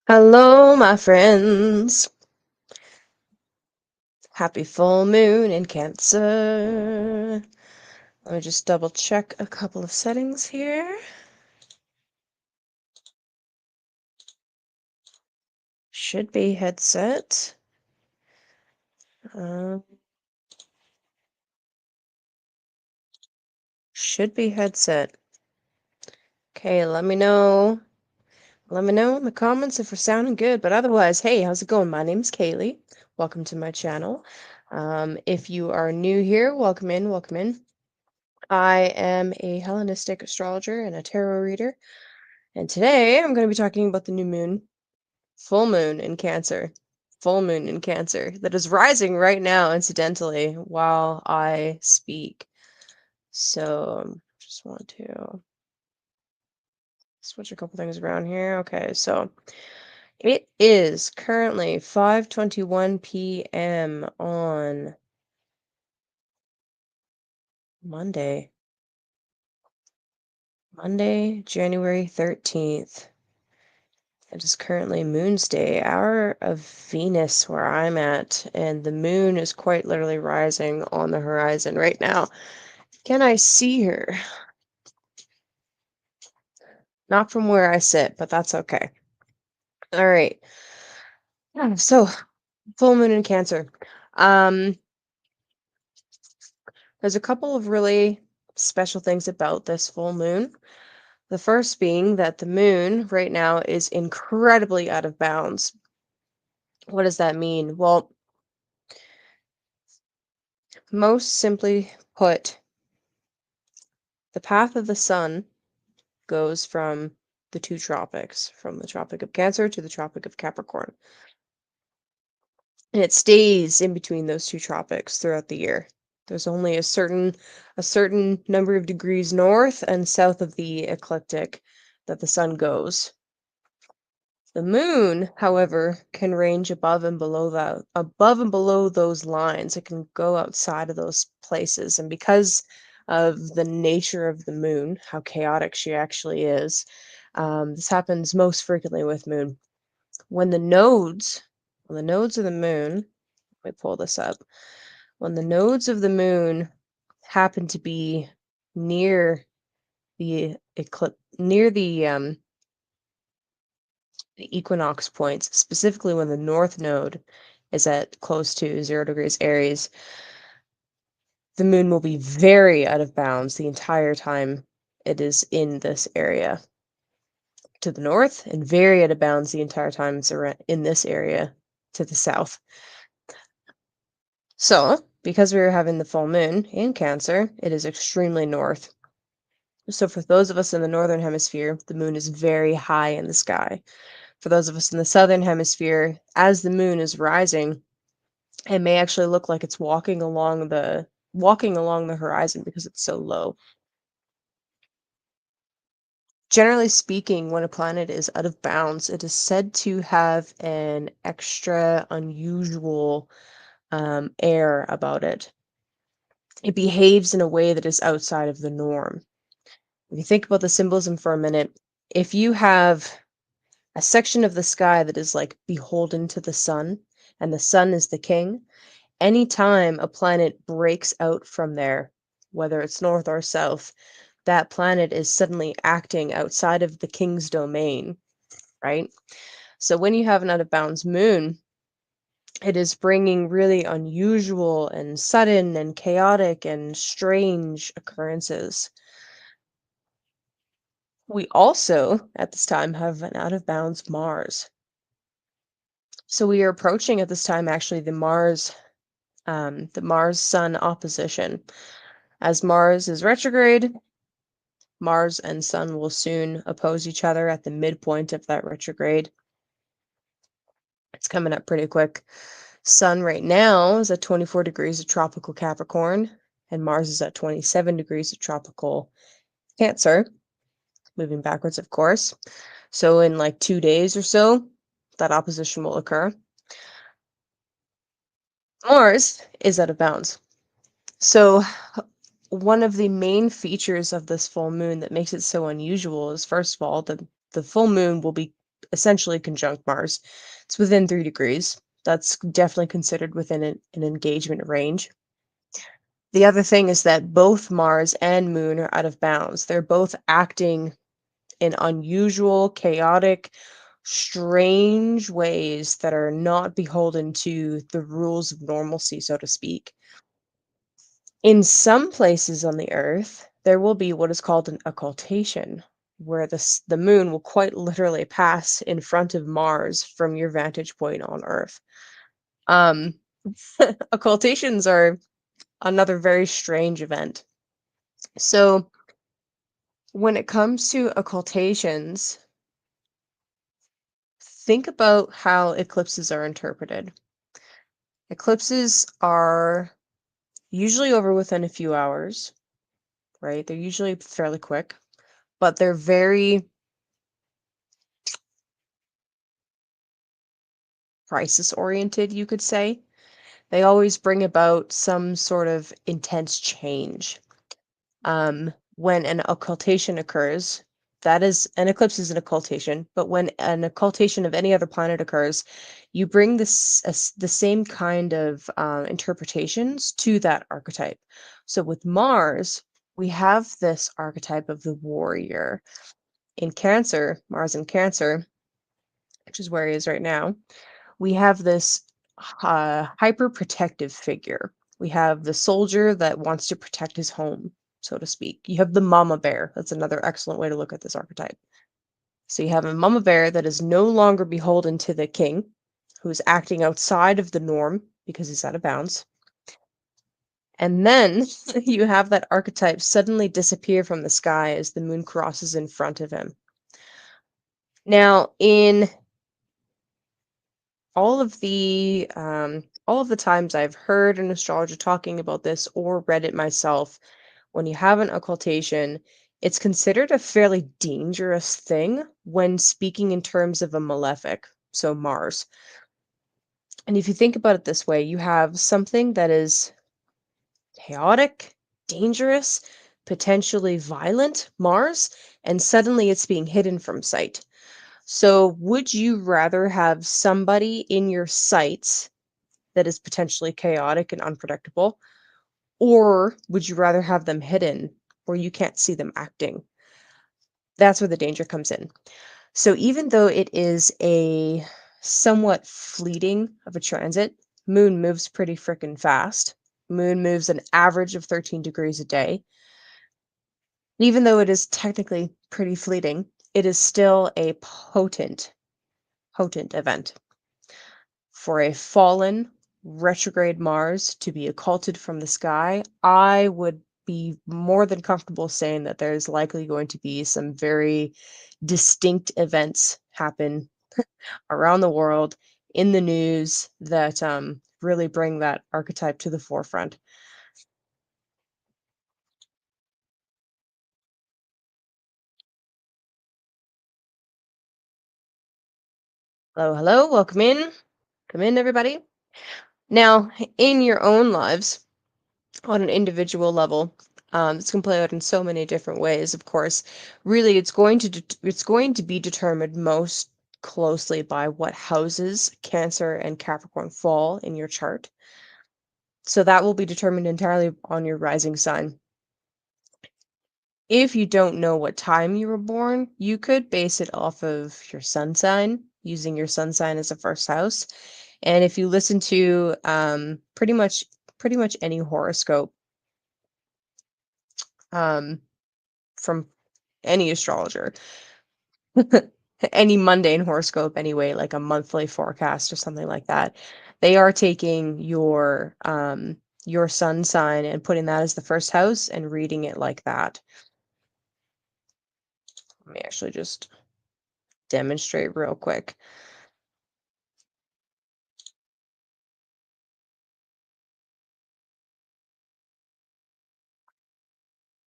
Hello, my friends. Happy full moon in Cancer. Let me just double check a couple of settings here. Should be headset. Uh, should be headset. Okay, let me know. Let me know in the comments if we're sounding good. But otherwise, hey, how's it going? My name's Kaylee. Welcome to my channel. If you are new here, welcome in, welcome in. I am a Hellenistic astrologer and a tarot reader. And today I'm going to be talking about the new moon, full moon in Cancer. Full moon in Cancer that is rising right now, incidentally, while I speak. So just want to switch a couple things around here. Okay, so it is currently 5:21 p.m. on Monday. Monday, January 13th. It is currently Moon's Day, hour of Venus where I'm at, and the moon is quite literally rising on the horizon right now. Can I see her? Not from where I sit, but that's okay. All right. So full moon in Cancer. Um, there's a couple of really special things about this full moon. The first being that the moon right now is incredibly out of bounds. What does that mean? Well, most simply put, the path of the sun goes from the two tropics, from the Tropic of Cancer to the Tropic of Capricorn. And it stays in between those two tropics throughout the year. There's only a certain number of degrees north and south of the ecliptic that the sun goes. The moon, however, can range above and below those lines. It can go outside of those places. And because of the nature of the moon, how chaotic she actually is, this happens most frequently with moon. When the nodes, when the nodes of the moon, let me pull this up. When the nodes of the moon happen to be near the the equinox points, specifically when the north node is at close to 0 degrees Aries, the moon will be very out of bounds the entire time it is in this area to the north, and very out of bounds the entire time it's in this area to the south. So, because we are having the full moon in Cancer, it is extremely north. So, for those of us in the northern hemisphere, the moon is very high in the sky. For those of us in the southern hemisphere, as the moon is rising, it may actually look like it's walking along the horizon because it's so low. Generally speaking, when a planet is out of bounds, it is said to have an extra unusual air about it. It behaves in a way that is outside of the norm. If you think about the symbolism for a minute, if you have a section of the sky that is like beholden to the sun, and the sun is the king, anytime a planet breaks out from there, whether it's north or south, that planet is suddenly acting outside of the king's domain, right? So when you have an out of bounds moon, it is bringing really unusual and sudden and chaotic and strange occurrences. We also, at this time, have an out of bounds Mars. So we are approaching at this time actually the Mars Sun opposition. As Mars is retrograde, Mars and Sun will soon oppose each other at the midpoint of that retrograde. It's coming up pretty quick. Sun right now is at 24 degrees of tropical Capricorn, and Mars is at 27 degrees of tropical Cancer, moving backwards, of course. So in like 2 days or so, that opposition will occur. Mars is out of bounds. So one of the main features of this full moon that makes it so unusual is, first of all, the full moon will be essentially conjunct Mars. It's within 3 degrees. That's definitely considered within an engagement range. The other thing is that both Mars and Moon are out of bounds. They're both acting in unusual, chaotic, strange ways that are not beholden to the rules of normalcy, so to speak. In some places on the Earth, there will be what is called an occultation, where the moon will quite literally pass in front of Mars from your vantage point on Earth. Um, occultations are another very strange event. So, when it comes to occultations, think about how eclipses are interpreted. Eclipses are usually over within a few hours, right? They're usually fairly quick, but they're very crisis oriented, you could say. They always bring about some sort of intense change. When an occultation occurs, that is, an eclipse is an occultation, but when an occultation of any other planet occurs, you bring the same kind of interpretations to that archetype. So with Mars, we have this archetype of the warrior. In Cancer, Mars in Cancer, which is where he is right now, we have this hyper protective figure. We have the soldier that wants to protect his home, so to speak. You have the mama bear. That's another excellent way to look at this archetype. So you have a mama bear that is no longer beholden to the king, who is acting outside of the norm because he's out of bounds. And then you have that archetype suddenly disappear from the sky as the moon crosses in front of him. Now, in all of the times I've heard an astrologer talking about this or read it myself, when you have an occultation, it's considered a fairly dangerous thing when speaking in terms of a malefic, so Mars. And if you think about it this way, you have something that is chaotic, dangerous, potentially violent, Mars, and suddenly it's being hidden from sight. So, would you rather have somebody in your sights that is potentially chaotic and unpredictable? Or would you rather have them hidden where you can't see them acting? That's where the danger comes in. So even though it is a somewhat fleeting of a transit, moon moves pretty freaking fast. Moon moves an average of 13 degrees a day. Even though it is technically pretty fleeting, it is still a potent event. For a fallen retrograde Mars to be occulted from the sky, I would be more than comfortable saying that there's likely going to be some very distinct events happen around the world in the news that really bring that archetype to the forefront. Hello, hello, welcome in. Come in, everybody. Now, in your own lives, on an individual level, this can play out in so many different ways. Of course, really, it's going to be determined most closely by what houses Cancer and Capricorn fall in your chart. So that will be determined entirely on your rising sign. If you don't know what time you were born, you could base it off of your sun sign, using your sun sign as a first house. And if you listen to pretty much any horoscope um, from any astrologer, any mundane horoscope anyway, like a monthly forecast or something like that, they are taking your sun sign and putting that as the first house and reading it like that. Let me actually just demonstrate real quick.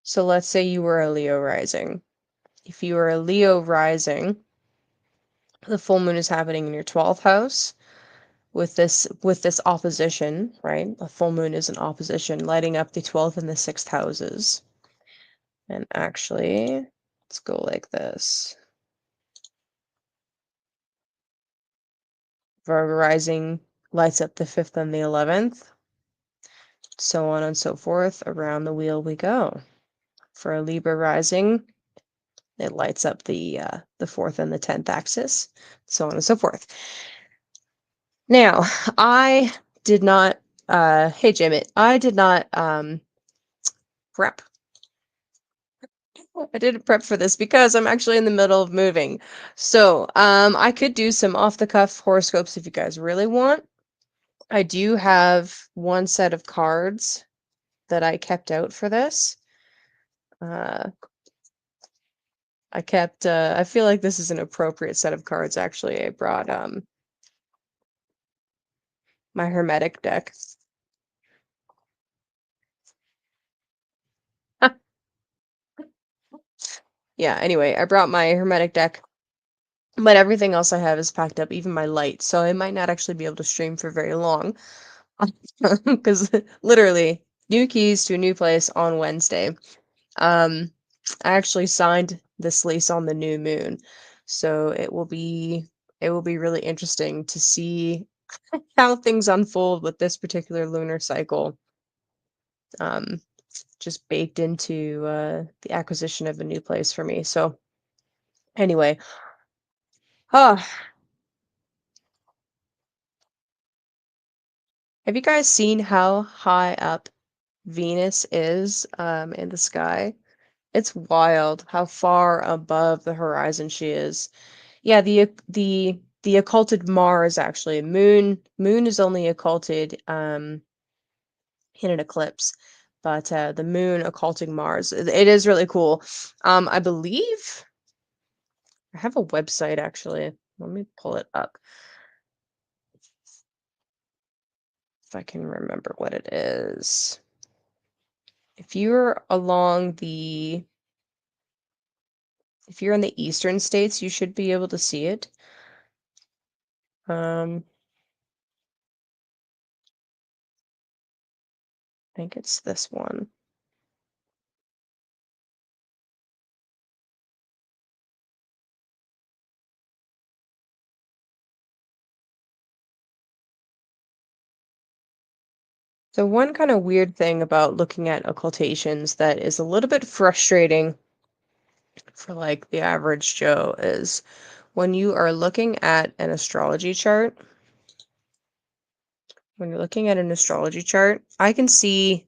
So let's say you were a Leo rising. If you are a Leo rising, the full moon is happening in your 12th house with this opposition, right? A full moon is an opposition lighting up the 12th and the 6th houses. And actually, let's go like this. Virgo rising lights up the 5th and the 11th, so on and so forth. Around the wheel we go. For a Libra rising, it lights up the 4th and the 10th axis, so on and so forth. Now, I did not, hey Jim, I did not prep. I didn't prep for this because I'm actually in the middle of moving. So, I could do some off-the-cuff horoscopes if you guys really want. I do have one set of cards that I kept out for this. Uh, I feel like this is an appropriate set of cards, actually. I brought, my Hermetic deck. Yeah, anyway, I brought my Hermetic deck, but everything else I have is packed up, even my light, so I might not actually be able to stream for very long. Because literally, new keys to a new place on Wednesday. Um, I actually signed this lease on the new moon, so it will be really interesting to see how things unfold with this particular lunar cycle. Um, just baked into the acquisition of a new place for me. So anyway, huh, have you guys seen how high up Venus is in the sky? It's wild how far above the horizon she is. Yeah, the occulted Mars actually. Moon is only occulted in an eclipse, but the moon occulting Mars. It is really cool. I believe I have a website actually. Let me pull it up if I can remember what it is. If you're along the if you're in the eastern states, you should be able to see it. I think it's this one. So one kind of weird thing about looking at occultations that is a little bit frustrating for like the average Joe is when you are looking at an astrology chart, when you're looking at an astrology chart, I can see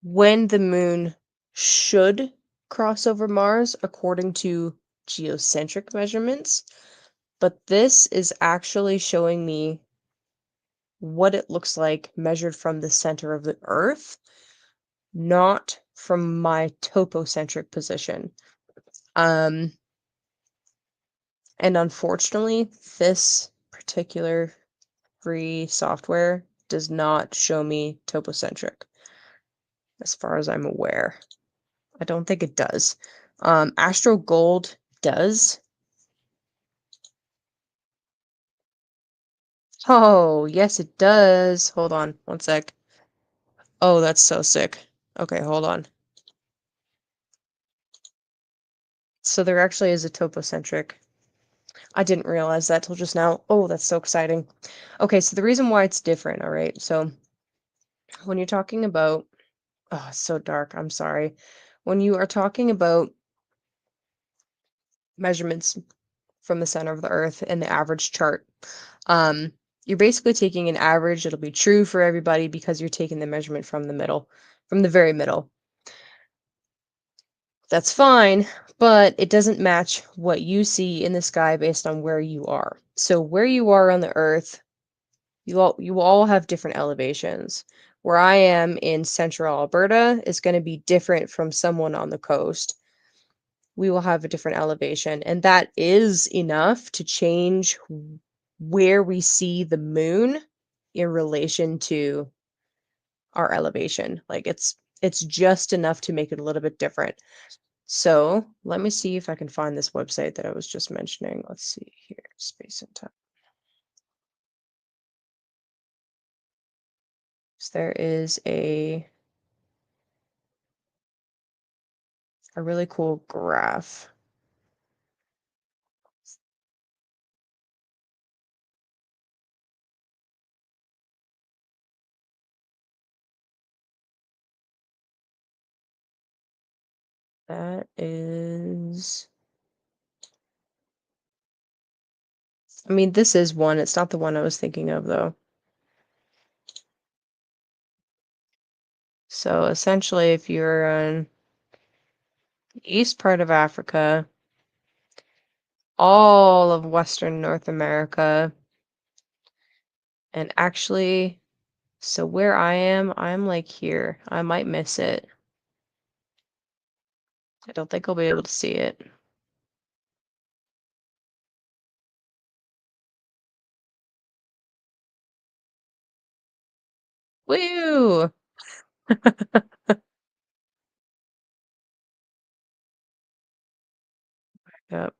when the moon should cross over Mars according to geocentric measurements, but this is actually showing me what it looks like measured from the center of the Earth, not from my topocentric position. Um, and unfortunately, this particular free software does not show me topocentric, as far as I'm aware. I don't think it does. Astro Gold does. Oh, yes, it does. Hold on, one sec. Oh, that's so sick. Okay, hold on. So there actually is a topocentric. I didn't realize that till just now. Oh, that's so exciting. Okay, so the reason why it's different, all right? So when you're talking about, oh, it's so dark. I'm sorry. When you are talking about measurements from the center of the earth in the average chart, um, you're basically taking an average. It'll be true for everybody because you're taking the measurement from the middle, from the very middle. That's fine, but it doesn't match what you see in the sky based on where you are. So where you are on the earth, you all have different elevations. Where I am in central Alberta is going to be different from someone on the coast. We will have a different elevation, and that is enough to change where we see the moon in relation to our elevation. Like it's just enough to make it a little bit different. So let me see if I can find this website that I was just mentioning. Let's see here, space and time. So there is a really cool graph. That is, I mean, this is one. It's not the one I was thinking of, though. So essentially, if you're in the east part of Africa, all of Western North America, and actually, so where I am, I'm like here. I might miss it. I don't think I'll be able to see it. Woo! Yep.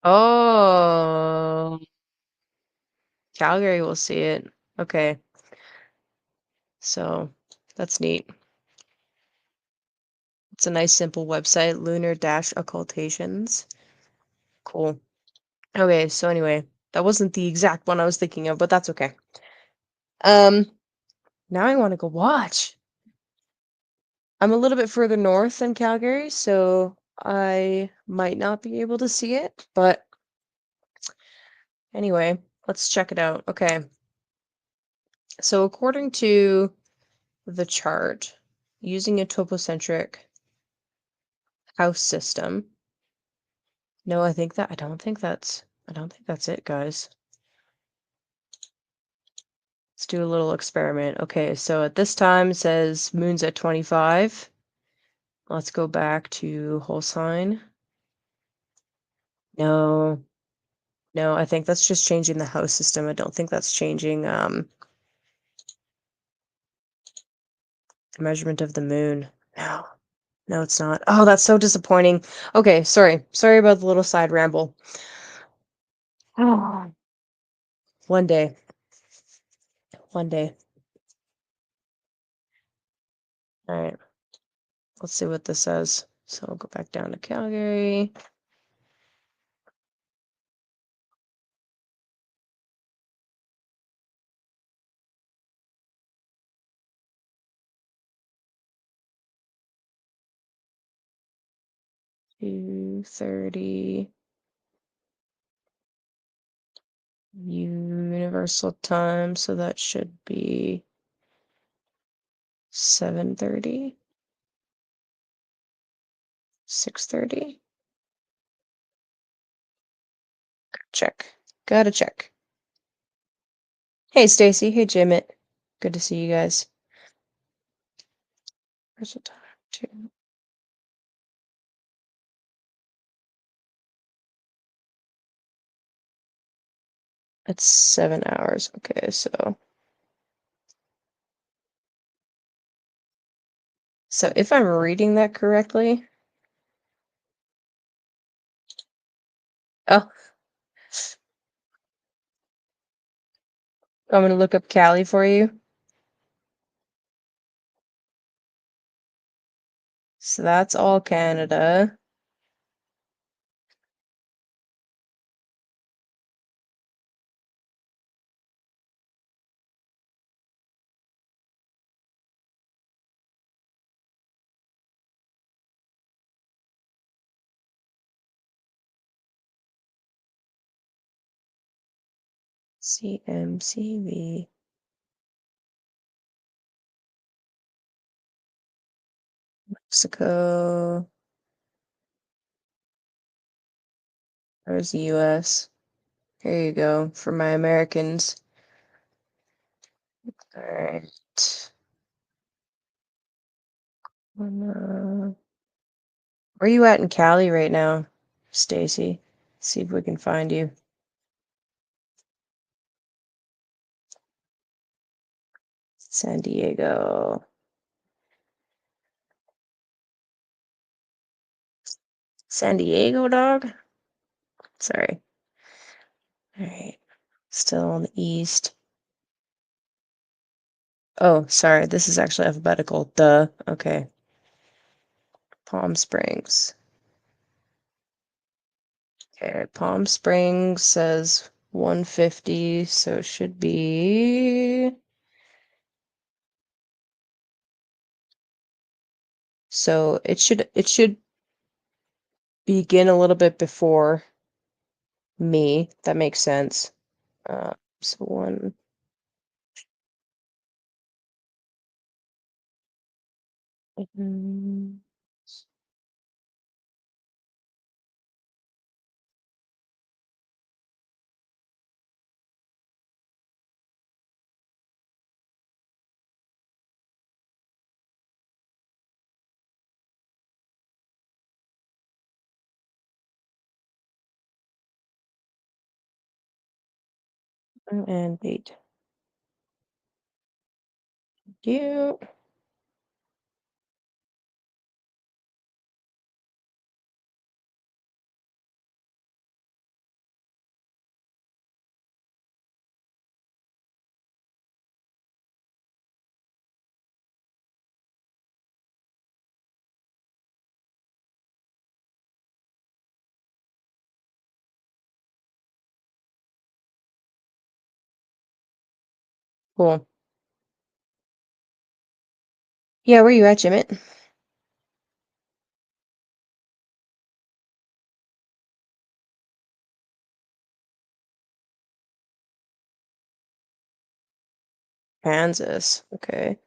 Oh, Calgary will see it. Okay, so that's neat. It's a nice simple website, lunar-occultations. Cool. Okay, so anyway, that wasn't the exact one I was thinking of, but that's okay. Um, now I want to go watch. I'm a little bit further north than Calgary, so I might not be able to see it, but anyway, let's check it out. Okay, so according to the chart, using a topocentric house system. No, I don't think that's it, guys. Let's do a little experiment. Okay, so at this time it says moon's at 25. Let's go back to whole sign. No, no, I think that's just changing the house system. I don't think that's changing the measurement of the moon. No, no, it's not. Oh, that's so disappointing. Okay, sorry. Sorry about the little side ramble. Oh. One day. One day. All right. Let's see what this says. So I'll go back down to Calgary. $2:30 universal time, so that should be 7:30, 6:30. Check. Gotta check. Hey Stacy, hey Jimmet. Good to see you guys. Universal time two. It's 7 hours. Okay, so if I'm reading that correctly, oh, I'm gonna look up Cali for you. So that's all Canada. CMCV. Mexico. There's the US. Here you go for my Americans. All right. Where are you at in Cali right now, Stacy? See if we can find you. San Diego. San Diego, dog? Sorry. All right. Still on the east. Oh, sorry. This is actually alphabetical. Duh. Okay. Palm Springs. Okay, Palm Springs says 150, so it should be. So it should begin a little bit before me. That makes sense. So one. mm, and wait. You cool. Yeah, where you at, Jimmy? Kansas. Okay.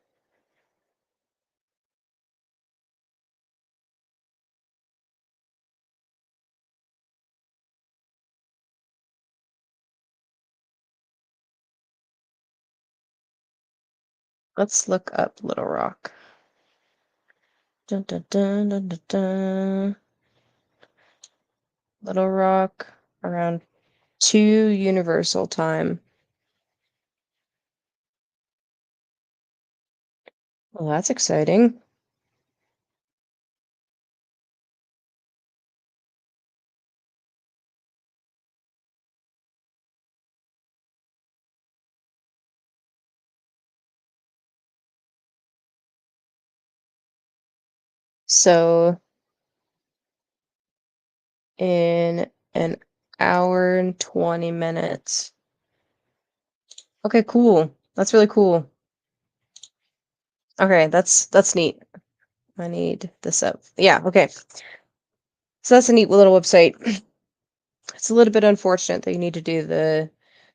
Let's look up Little Rock. Dun, dun, dun, dun, dun, dun. Little Rock around 2 Universal Time. Well, that's exciting. So in an hour and 20 minutes. Okay, cool. That's really cool. Okay, that's neat. I need this up. Yeah, okay. So that's a neat little website. It's a little bit unfortunate that you need to do the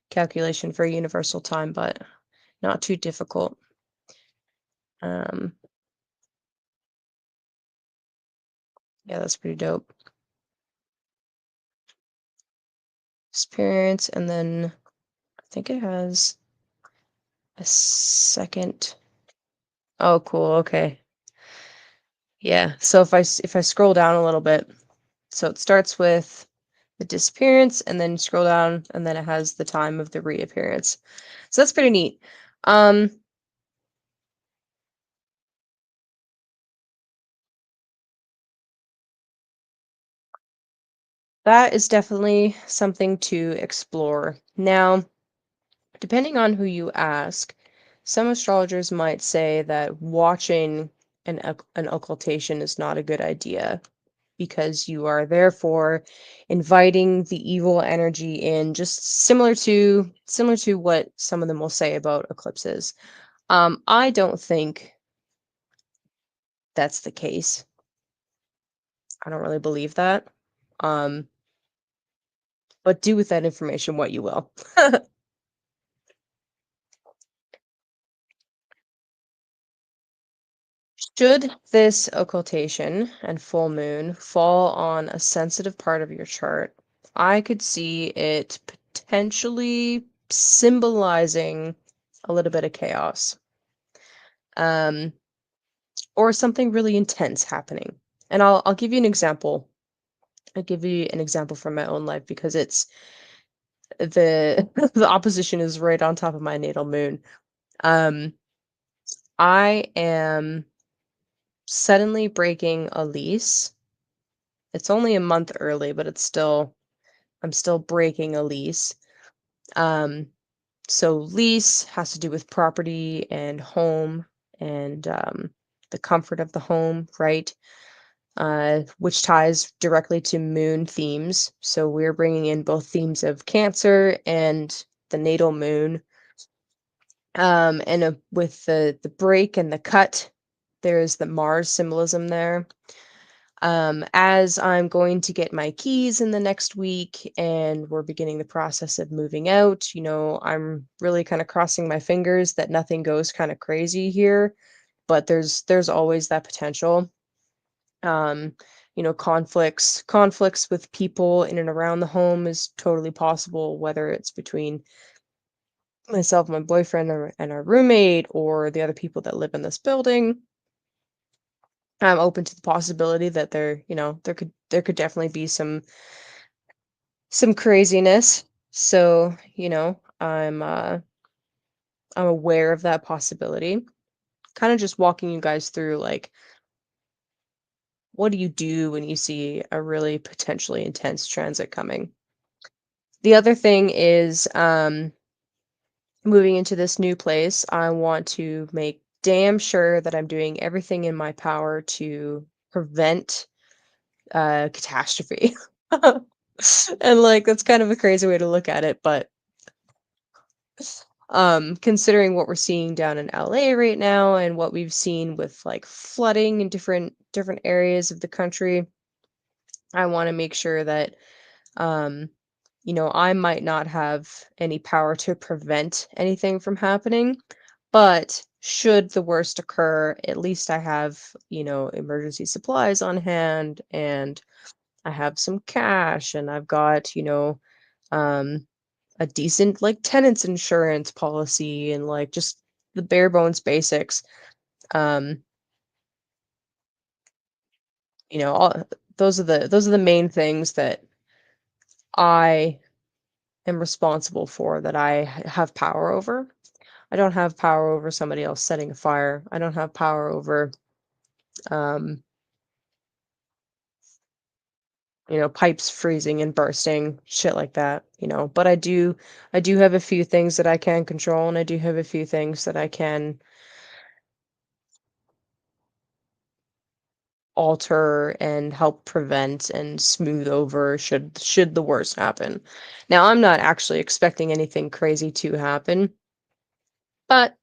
calculation for universal time, but not too difficult. Um, yeah, that's pretty dope. Experience, and then I think it has a second. Oh, cool. Okay. Yeah. So if I scroll down a little bit, so it starts with the disappearance and then scroll down and then it has the time of the reappearance. So that's pretty neat. Um, that is definitely something to explore. Now, depending on who you ask, some astrologers might say that watching an occultation is not a good idea because you are therefore inviting the evil energy in, just similar to what some of them will say about eclipses. I don't think that's the case. I don't really believe that. Um, but do with that information what you will. Should this occultation and full moon fall on a sensitive part of your chart, I could see it potentially symbolizing a little bit of chaos, um, or something really intense happening. And I'll give you an example. I'll give you an example from my own life because it's the the opposition is right on top of my natal moon. Um, I am suddenly breaking a lease. It's only a month early, but I'm still breaking a lease. Um, so lease has to do with property and home and the comfort of the home, right? which ties directly to moon themes. So we're bringing in both themes of Cancer and the natal moon. With the break and the cut, there's the Mars symbolism there. As I'm going to get my keys in the next week and we're beginning the process of moving out, I'm really kind of crossing my fingers that nothing goes kind of crazy here, but there's always that potential. Um, conflicts with people in and around the home is totally possible, whether it's between myself, my boyfriend, and our roommate, or the other people that live in this building. I'm open to the possibility that there could definitely be some craziness. So, I'm aware of that possibility. Kind of just walking you guys through like what do you do when you see a really potentially intense transit coming? The other thing is moving into this new place, I want to make damn sure that I'm doing everything in my power to prevent catastrophe. And like that's kind of a crazy way to look at it, but considering what we're seeing down in LA right now and what we've seen with like flooding in different areas of the country, I want to make sure that um I might not have any power to prevent anything from happening, but should the worst occur, at least I have, emergency supplies on hand, and I have some cash, and I've got, um a decent like tenants insurance policy, and like just the bare bones basics. Um, all those are the main things that I am responsible for, that I have power over. I don't have power over somebody else setting a fire. I don't have power over um, pipes freezing and bursting, shit like that. But I do have a few things that I can control, and I do have a few things that I can alter and help prevent and smooth over should the worst happen. Now, I'm not actually expecting anything crazy to happen, but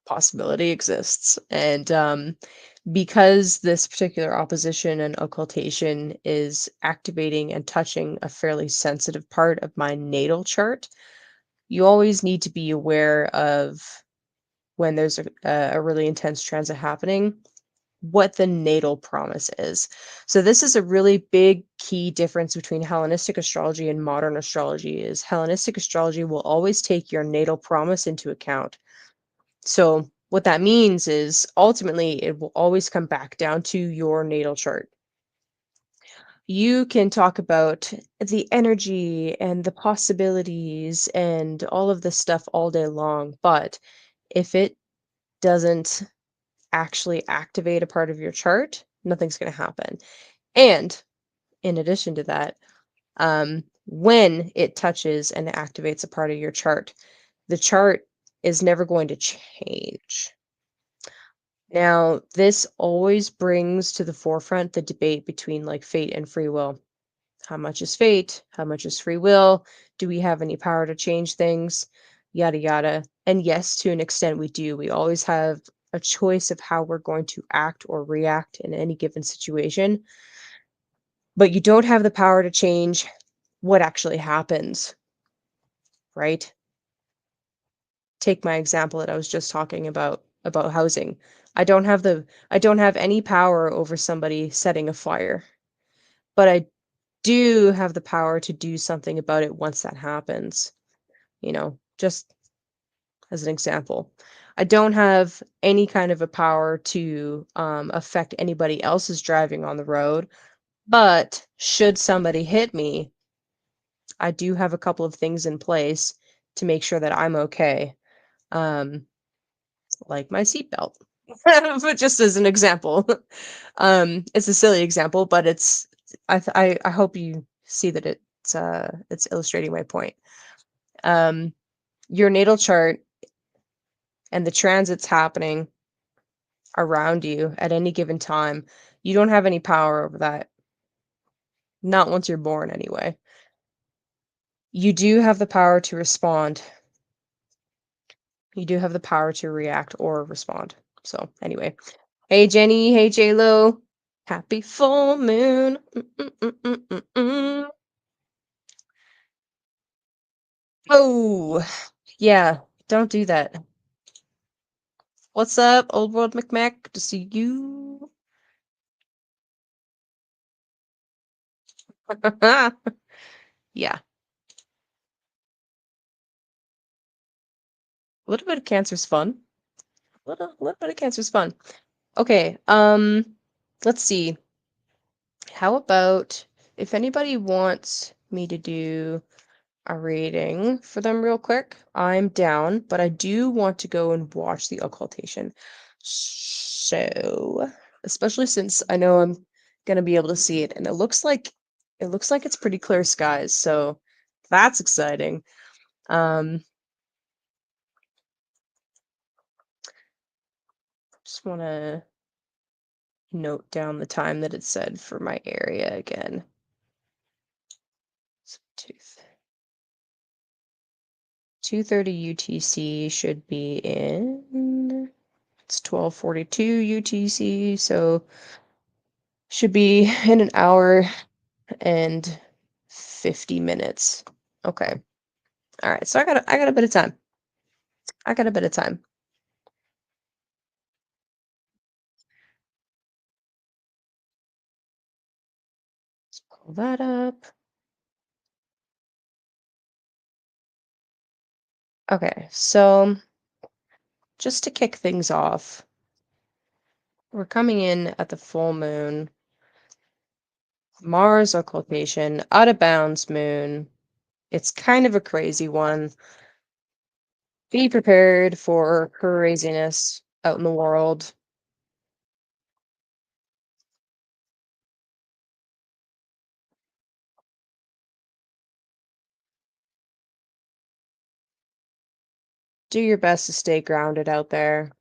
possibility exists. And because this particular opposition and occultation is activating and touching a fairly sensitive part of my natal chart, you always need to be aware of when there's a really intense transit happening, what the natal promise is. So this is a really big key difference between Hellenistic astrology and modern astrology. Is Hellenistic astrology will always take your natal promise into account. So what that means is ultimately it will always come back down to your natal chart. You can talk about the energy and the possibilities and all of this stuff all day long, but if it doesn't actually activate a part of your chart, nothing's going to happen. And in addition to that, when it touches and activates a part of your chart, the chart is never going to change. Now, this always brings to the forefront the debate between like fate and free will. How much is fate? How much is free will? Do we have any power to change things? Yada, yada. And yes, to an extent, we do. We always have a choice of how we're going to act or react in any given situation, but you don't have the power to change what actually happens, right? Take my example that I was just talking about housing. I don't have any power over somebody setting a fire, but I do have the power to do something about it once that happens, just as an example. I don't have any kind of a power to affect anybody else's driving on the road, but should somebody hit me, I do have a couple of things in place to make sure that I'm okay, um, like my seatbelt. But just as an example, it's a silly example, but I hope you see that it's illustrating my point. Um, your natal chart and the transits happening around you at any given time, You don't have any power over that, not once you're born anyway. You do have the power to respond. You do have the power to react or respond. So, anyway. Hey, Jenny. Hey, J-Lo. Happy full moon. Mm. Oh, yeah. Don't do that. What's up, Old World McMac? Good to see you. Yeah. A little bit of cancer's fun. Little bit of cancer's fun. Okay, let's see. How about if anybody wants me to do a reading for them real quick, I'm down, but I do want to go and watch the occultation. So, especially since I know I'm gonna be able to see it, and it looks like it's pretty clear skies, so that's exciting. Um, just wanna note down the time that it said for my area again. So 2:30 UTC should be in. It's 12:42 UTC, so should be in an hour and 50 minutes. Okay. All right. So I got a bit of time. I got a bit of time. Let's pull that up. Okay. So just to kick things off, we're coming in at the full moon, Mars occultation, out of bounds moon. It's kind of a crazy one. Be prepared for craziness out in the world. Do your best to stay grounded out there.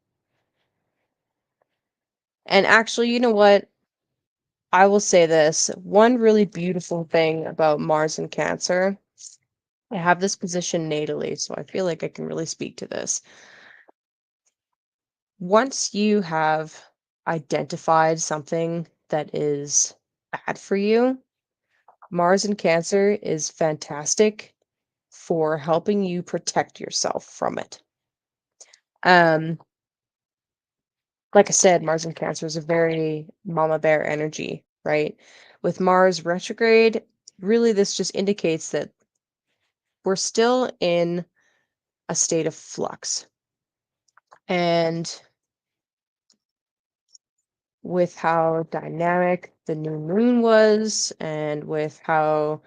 And actually, you know what? I will say this. One really beautiful thing about Mars and Cancer, I have this position natally, so I feel like I can really speak to this. Once you have identified something that is bad for you, Mars and Cancer is fantastic for helping you protect yourself from it. Um, like I said, Mars and Cancer is a very mama bear energy, right? With Mars retrograde, really this just indicates that we're still in a state of flux. And with how dynamic the new moon was and with how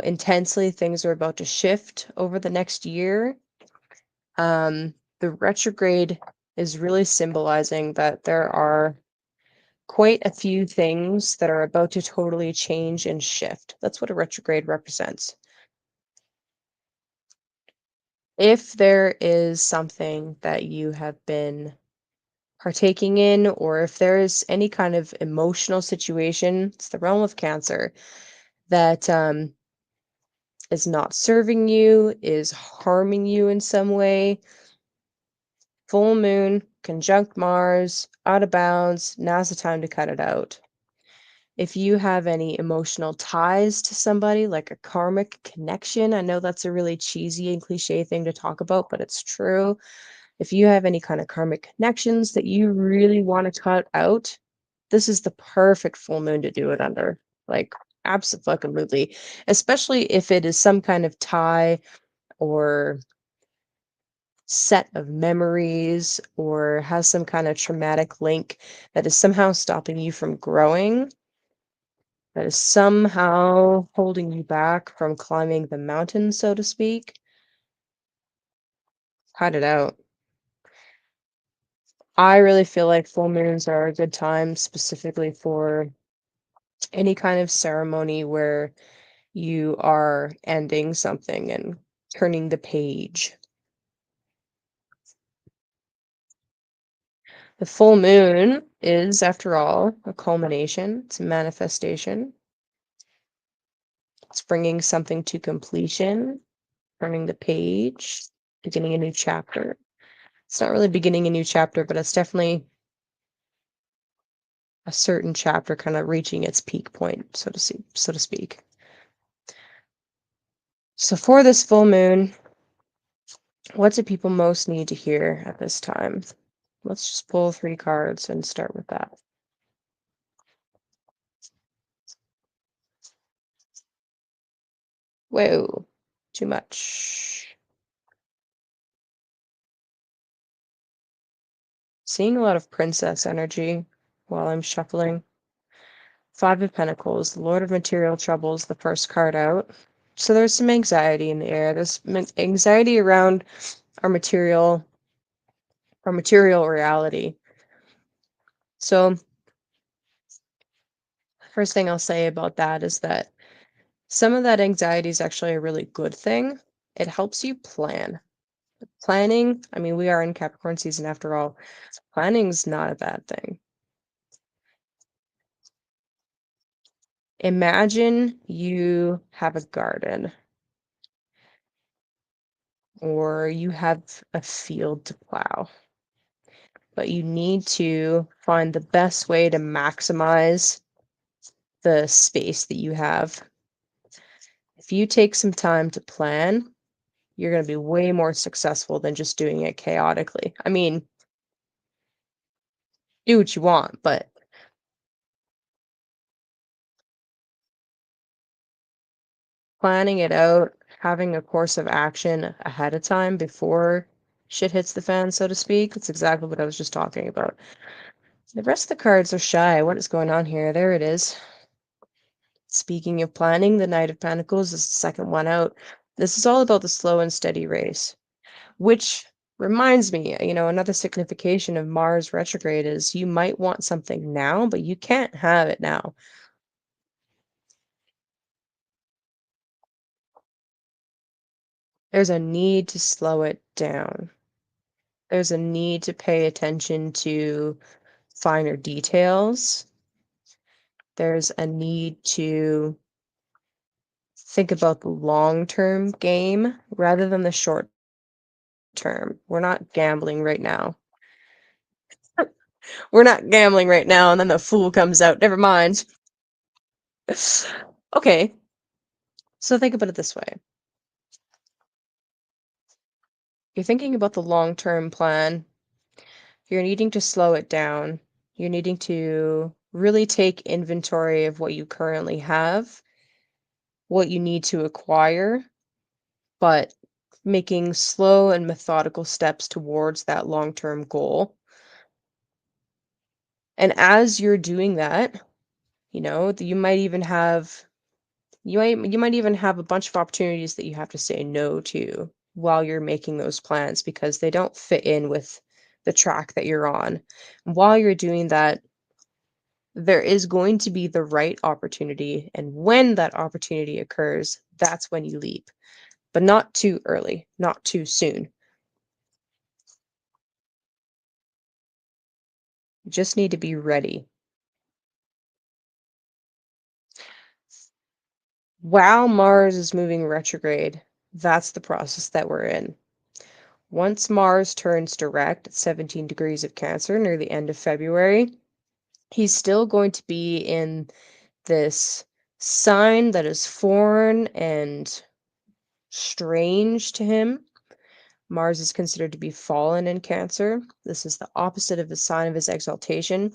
intensely things are about to shift over the next year, the retrograde is really symbolizing that there are quite a few things that are about to totally change and shift. That's what a retrograde represents. If there is something that you have been partaking in, or if there is any kind of emotional situation, it's the realm of Cancer, that is not serving you, is harming you in some way, full moon, conjunct Mars, out of bounds, now's the time to cut it out. If you have any emotional ties to somebody, like a karmic connection, I know that's a really cheesy and cliche thing to talk about, but it's true. If you have any kind of karmic connections that you really want to cut out, this is the perfect full moon to do it under. Like, absolutely. Especially if it is some kind of tie or set of memories or has some kind of traumatic link that is somehow stopping you from growing, that is somehow holding you back from climbing the mountain, so to speak. Cut it out. I really feel like full moons are a good time specifically for any kind of ceremony where you are ending something and turning the page. The full moon is, after all, a culmination, it's a manifestation. It's bringing something to completion, turning the page, beginning a new chapter. It's not really beginning a new chapter, but it's definitely a certain chapter kind of reaching its peak point, so to speak. So for this full moon, what do people most need to hear at this time? Let's just pull 3 cards and start with that. Whoa, too much. Seeing a lot of princess energy while I'm shuffling. 5 of Pentacles, the Lord of Material Troubles, the first card out. So there's some anxiety in the air. There's anxiety around our material reality. So first thing I'll say about that is that some of that anxiety is actually a really good thing. It helps you plan. Planning, I mean, we are in Capricorn season after all. Planning's not a bad thing. Imagine you have a garden or you have a field to plow, but you need to find the best way to maximize the space that you have. If you take some time to plan, you're going to be way more successful than just doing it chaotically. I mean, do what you want, but planning it out, having a course of action ahead of time before shit hits the fan, so to speak. That's exactly what I was just talking about. The rest of the cards are shy. What is going on here? There it is. Speaking of planning, the Knight of Pentacles is the second one out. This is all about the slow and steady race, which reminds me, another signification of Mars retrograde is you might want something now, but you can't have it now. There's a need to slow it down. There's a need to pay attention to finer details. There's a need to think about the long-term game rather than the short term. We're not gambling right now. We're not gambling right now, and then the fool comes out. Never mind. Okay, so think about it this way. You're thinking about the long-term plan. You're needing to slow it down. You're needing to really take inventory of what you currently have, what you need to acquire, but making slow and methodical steps towards that long-term goal. And as you're doing that, you might even have a bunch of opportunities that you have to say no to while you're making those plans because they don't fit in with the track that you're on. While you're doing that, there is going to be the right opportunity, and when that opportunity occurs, that's when you leap. But not too early, not too soon. You just need to be ready. While Mars is moving retrograde, that's the process that we're in. Once Mars turns direct at 17 degrees of Cancer near the end of February, he's still going to be in this sign that is foreign and strange to him. Mars is considered to be fallen in Cancer. This is the opposite of the sign of his exaltation.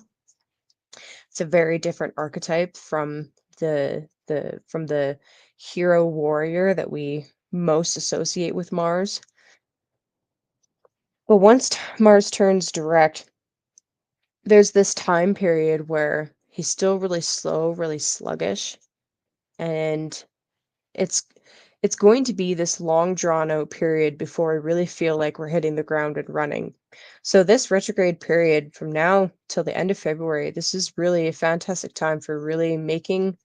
It's a very different archetype from the hero warrior that we most associate with Mars. But once Mars turns direct, there's this time period where he's still really slow, really sluggish, and it's it's going to be this long drawn out period before I really feel like we're hitting the ground and running. So this retrograde period from now till the end of February, this is really a fantastic time for really making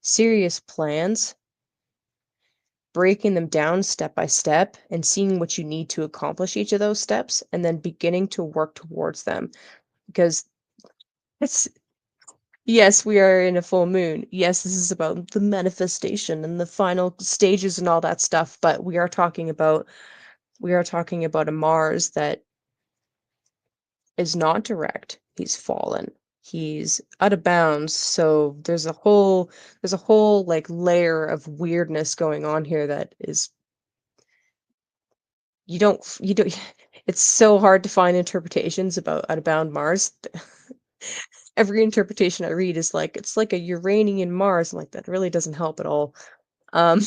serious plans, breaking them down step by step and seeing what you need to accomplish each of those steps and then beginning to work towards them. because it's yes, we are in a full moon. Yes, this is about the manifestation and the final stages and all that stuff, but we are talking about a Mars that is not direct. He's fallen. He's out of bounds, so there's a whole like layer of weirdness going on here that is you don't it's so hard to find interpretations about out of bound Mars. Every interpretation I read is like it's like a Uranian Mars. I'm like that really doesn't help at all. Um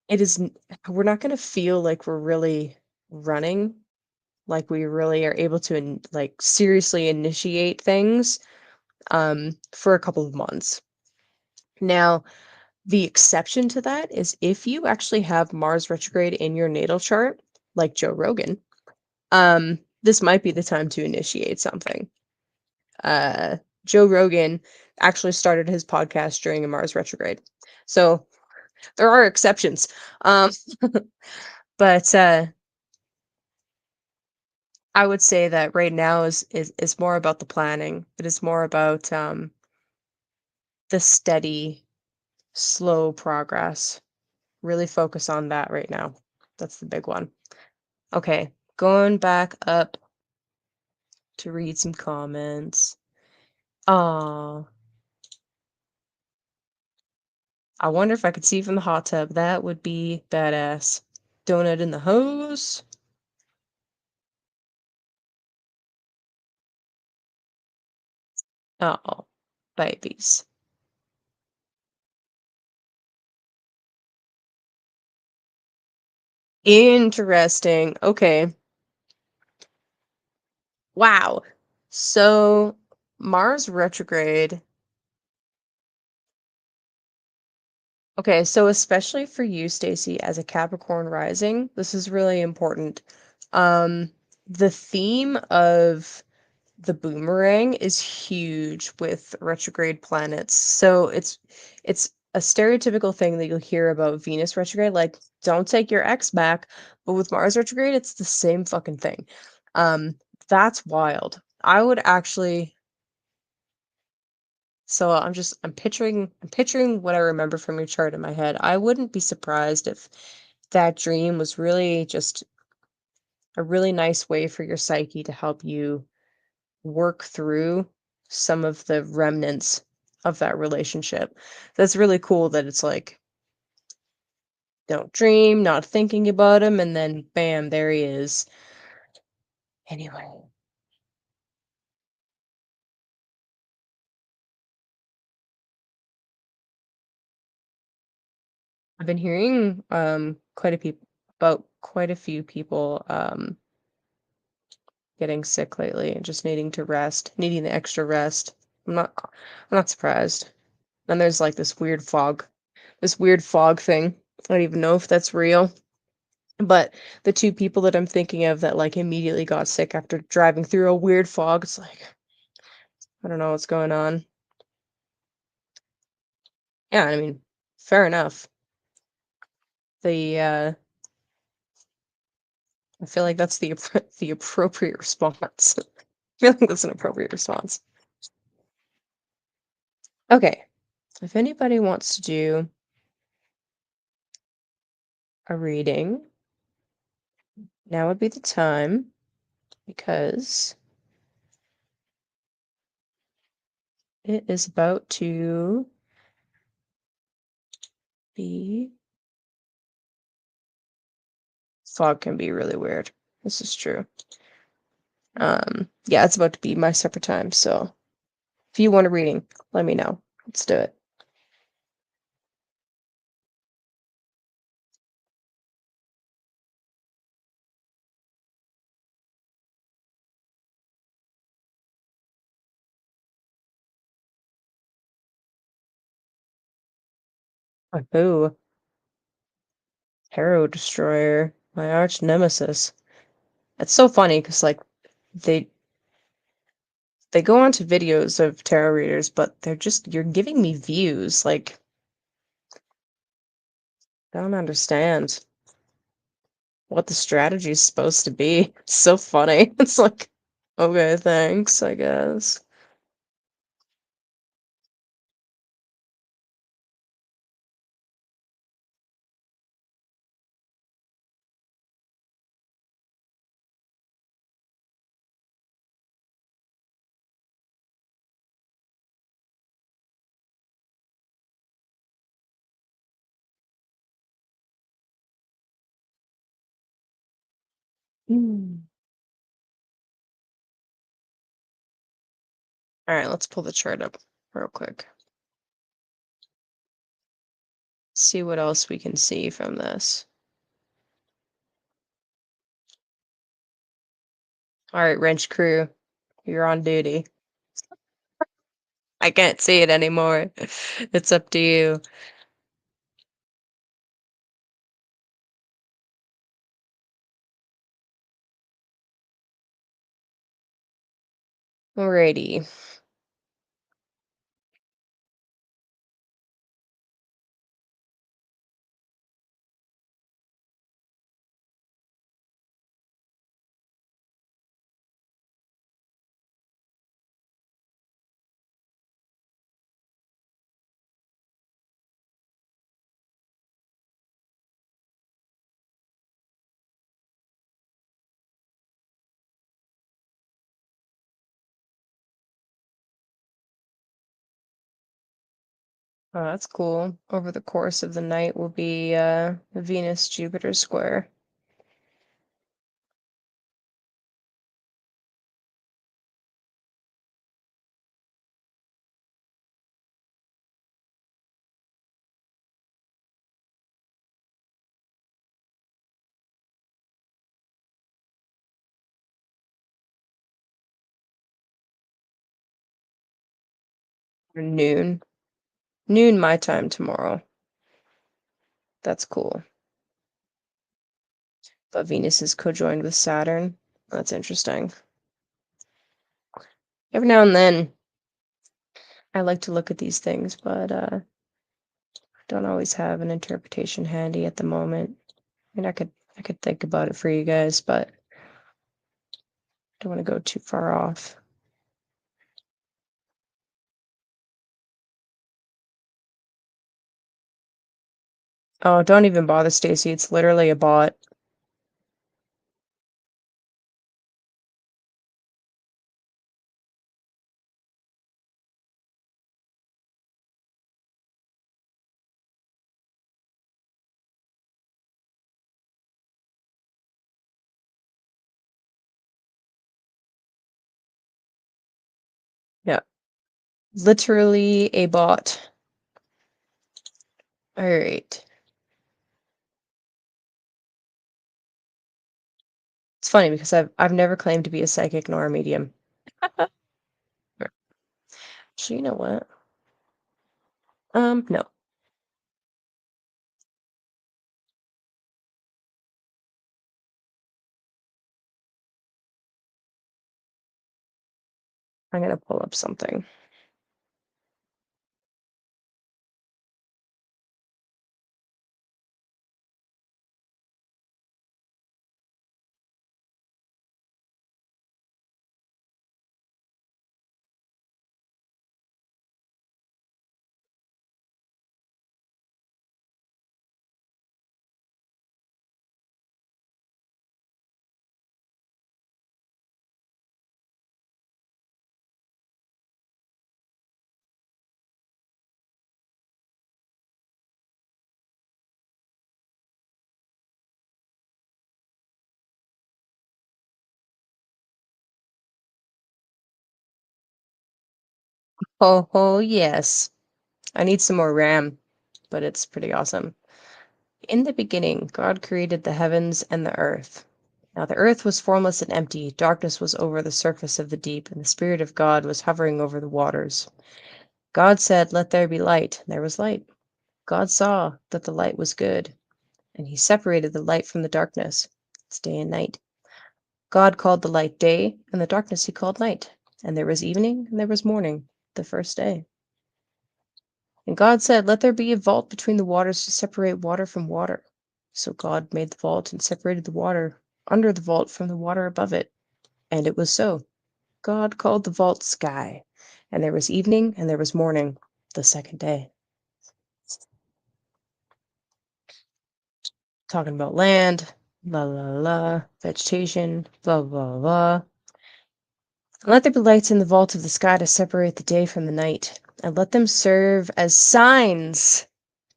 it is we're not going to feel like we're really running, like we really are able to like seriously initiate things for a couple of months. Now, the exception to that is if you actually have Mars retrograde in your natal chart, like Joe Rogan, this might be the time to initiate something. Uh, Joe Rogan actually started his podcast during a Mars retrograde. So there are exceptions. Um, but I would say that right now is more about the planning. It is more about the steady, slow progress. Really focus on that right now. That's the big one. Okay, going back up to read some comments. Aw, I wonder if I could see from the hot tub. That would be badass. Donut in the hose. Oh, babies. Interesting. Okay. Wow. So Mars retrograde. Okay, so especially for you, Stacy, as a Capricorn rising, this is really important. Um, the theme of the boomerang is huge with retrograde planets. So it's a stereotypical thing that you'll hear about Venus retrograde, like don't take your ex back, but with Mars retrograde, it's the same fucking thing. Um, that's wild. I would actually so I'm picturing what I remember from your chart in my head. I wouldn't be surprised if that dream was really just a really nice way for your psyche to help you work through some of the remnants of that relationship. That's really cool that it's like, don't dream, not thinking about him, and then bam, there he is. Anyway, I've been hearing quite a few people getting sick lately and just needing to rest, needing the extra rest. I'm not surprised. And there's like this weird fog thing. I don't even know if that's real. But the 2 people that I'm thinking of that, like, immediately got sick after driving through a weird fog, it's like, I don't know what's going on. Yeah, I mean, fair enough. I feel like that's the appropriate response. I feel like that's an appropriate response. Okay, if anybody wants to do a reading, now would be the time because it is about to be fog can be really weird. This is true. Yeah, it's about to be my supper time, so if you want a reading, let me know. Let's do it. Oh, Tarot Destroyer, my arch nemesis. It's so funny because like they they go onto videos of tarot readers, but you're giving me views. Like, I don't understand. what the strategy is supposed to be. It's so funny. It's like, okay, thanks, I guess. Mm. All right, let's pull the chart up real quick. See what else we can see from this. All right, wrench crew, you're on duty. I can't see it anymore. It's up to you. Alrighty. Oh, that's cool. Over the course of the night will be Venus-Jupiter square. Or noon. Noon my time tomorrow. That's cool. But Venus is co-joined with Saturn. That's interesting. Every now and then, I like to look at these things, but don't always have an interpretation handy at the moment. I mean, I could think about it for you guys, but don't want to go too far off. Oh, don't even bother, Stacy. It's literally a bot. Yeah, literally a bot. All right. It's funny because I've never claimed to be a psychic nor a medium. So you know what? No. I'm gonna pull up something. Oh, yes. I need some more RAM, but it's pretty awesome. In the beginning, God created the heavens and the earth. Now the earth was formless and empty, darkness was over the surface of the deep, and the Spirit of God was hovering over the waters. God said, "Let there be light," and there was light. God saw that the light was good, and he separated the light from the darkness. It's day and night. God called the light day, and the darkness he called night. And there was evening, and there was morning, the first day. And God said, "Let there be a vault between the waters to separate water from water." So God made the vault and separated the water under the vault from the water above it. And it was so. God called the vault sky. And there was evening and there was morning, the second day. Talking about land, la la la, vegetation, blah blah blah. And let there be lights in the vault of the sky to separate the day from the night, and let them serve as signs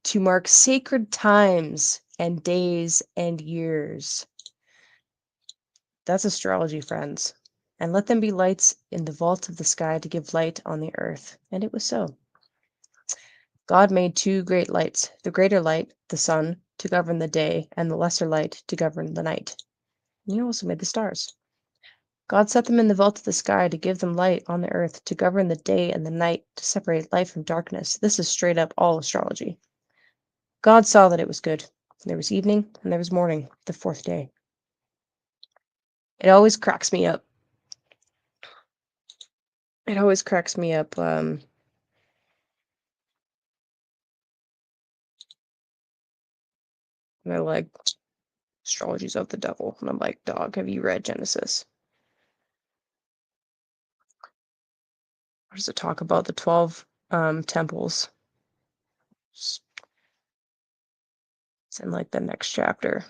to mark sacred times and days and years. That's astrology, friends. And let them be lights in the vault of the sky to give light on the earth. And it was so. God made two great lights, the greater light, the sun, to govern the day, and the lesser light to govern the night. And he also made the stars. God set them in the vault of the sky to give them light on the earth, to govern the day and the night, to separate light from darkness. This is straight up all astrology. God saw that it was good. There was evening and there was morning, the fourth day. It always cracks me up. It always cracks me up. They're like, astrology's of the devil. And I'm like, dog, have you read Genesis? Or does it talk about the 12 temples? It's in like the next chapter.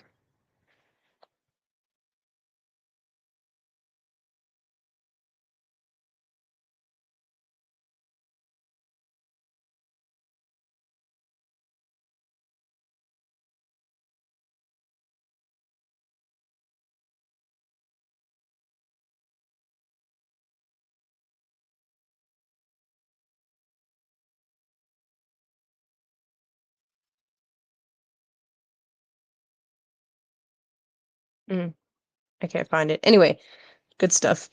Mm, I can't find it. Anyway, good stuff.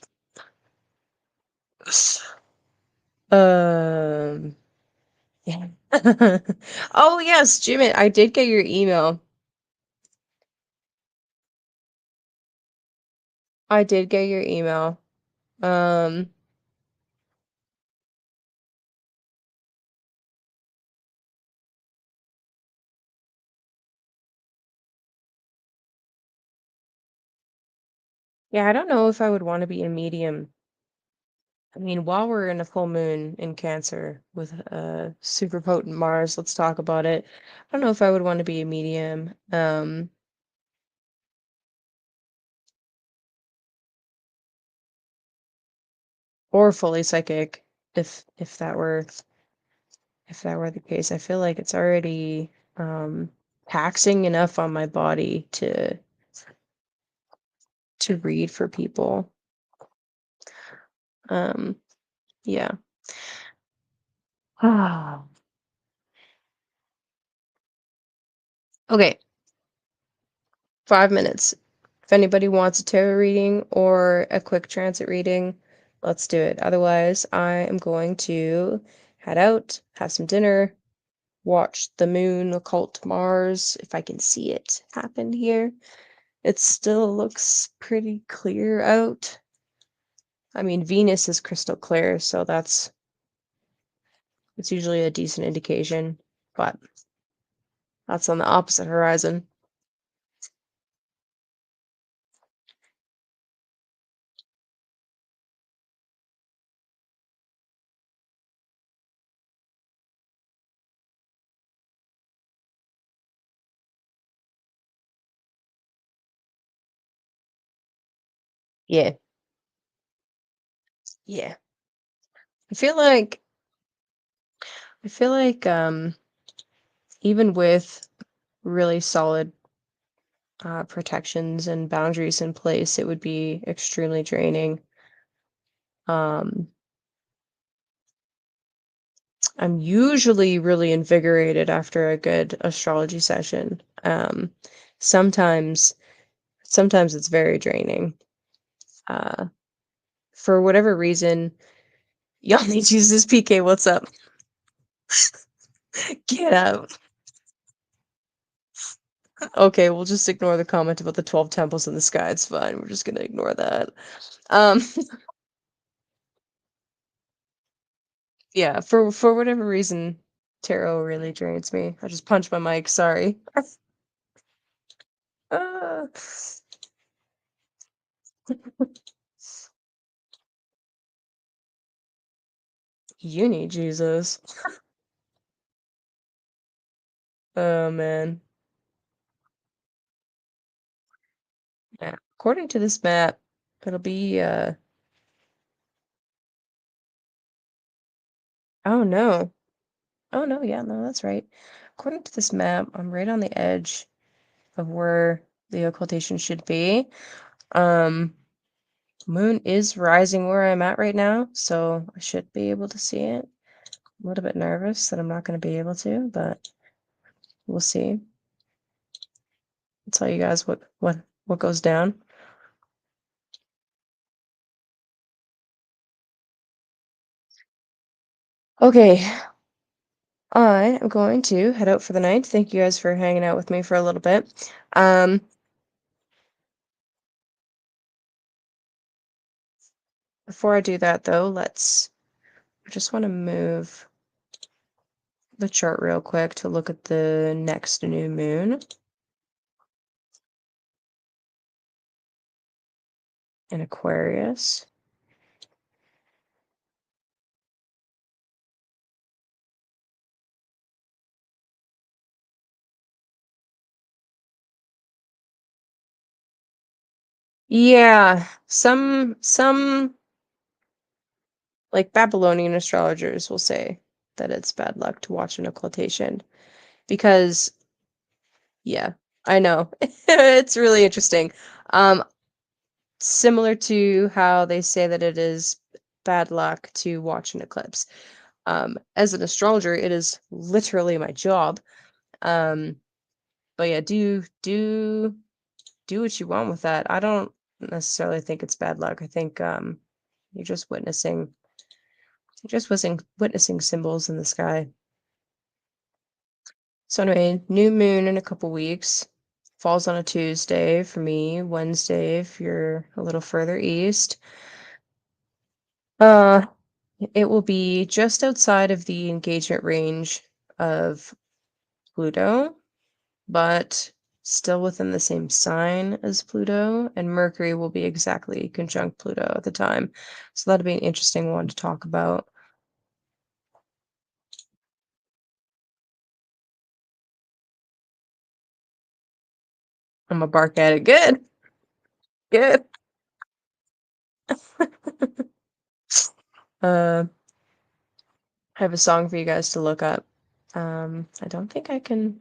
Um, yeah. Oh yes, Jimmy, I did get your email. I did get your email. Um, yeah, I don't know if I would want to be a medium. I mean, while we're in a full moon in Cancer with super potent Mars, let's talk about it. I don't know if I would want to be a medium. Or fully psychic if that were the case. I feel like it's already taxing enough on my body to read for people. Um, yeah. Ah. Okay, 5 minutes. If anybody wants a tarot reading or a quick transit reading, let's do it. Otherwise, I am going to head out, have some dinner, watch the moon occult Mars if I can see it happen here. It still looks pretty clear out. I mean, Venus is crystal clear, so it's usually a decent indication, but that's on the opposite horizon. Yeah. Yeah. I feel like I feel like even with really solid protections and boundaries in place, it would be extremely draining. Um, I'm usually really invigorated after a good astrology session. Sometimes, sometimes it's very draining. Uh, for whatever reason, y'all need to use this PK. What's up? Get out. Okay, we'll just ignore the comment about the 12 temples in the sky. It's fine. We're just gonna ignore that. Um, yeah, for whatever reason, tarot really drains me. I just punched my mic, sorry. Uh, you need Jesus. Oh man. Yeah. According to this map, it'll be oh no. Oh no, yeah, no, that's right. According to this map, I'm right on the edge of where the occultation should be. Um, moon is rising where I'm at right now, so I should be able to see it. A little bit nervous that I'm not going to be able to, but we'll see. I'll tell you guys what goes down. Okay, I am going to head out for the night. Thank you guys for hanging out with me for a little bit. Before I do that though, I just want to move the chart real quick to look at the next new moon in Aquarius. Yeah, some like Babylonian astrologers will say that it's bad luck to watch an occultation because yeah, I know. It's really interesting. Um, Similar to how they say that it is bad luck to watch an eclipse. As an astrologer, it is literally my job. Um, but yeah, do what you want with that. I don't necessarily think it's bad luck. I think you're just witnessing symbols in the sky. So anyway, new moon in a couple weeks. Falls on a Tuesday for me, Wednesday if you're a little further east. Uh, it will be just outside of the engagement range of Pluto, but still within the same sign as Pluto, and Mercury will be exactly conjunct Pluto at the time. So that'll be an interesting one to talk about. I'm gonna bark at it. Good, good. uh, I have a song for you guys to look up. I don't think I can.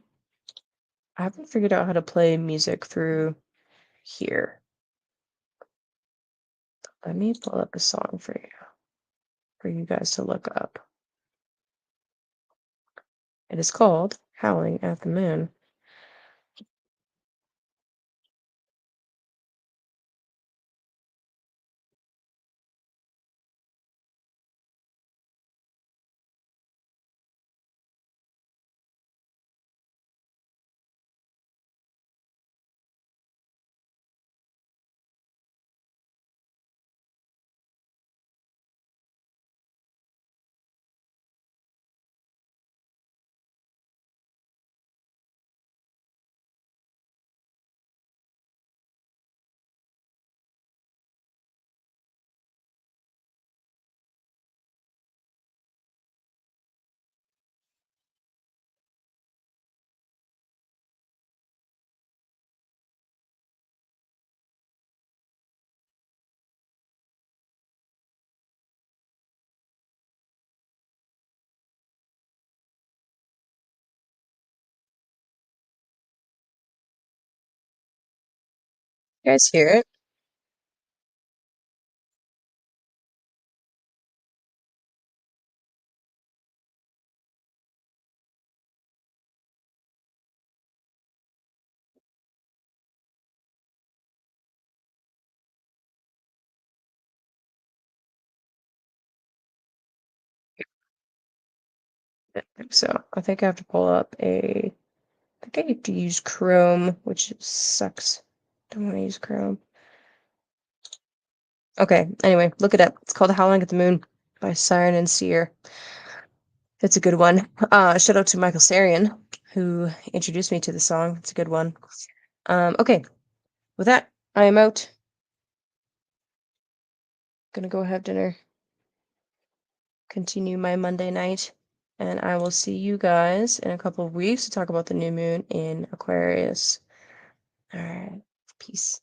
I haven't figured out how to play music through here. Let me pull up a song for you guys to look up. It is called "Howling at the Moon." You guys hear it? I think so. I think I have to pull up I think I have to use Chrome, which sucks. Don't want to use Chrome. Okay, anyway, look it up. It's called Howling at the Moon by Siren and Seer. It's a good one. Shout out to Michael Sarian, who introduced me to the song. It's a good one. Okay, with that, I am out. Gonna go have dinner, continue my Monday night, and I will see you guys in a couple of weeks to talk about the new moon in Aquarius. All right, peace.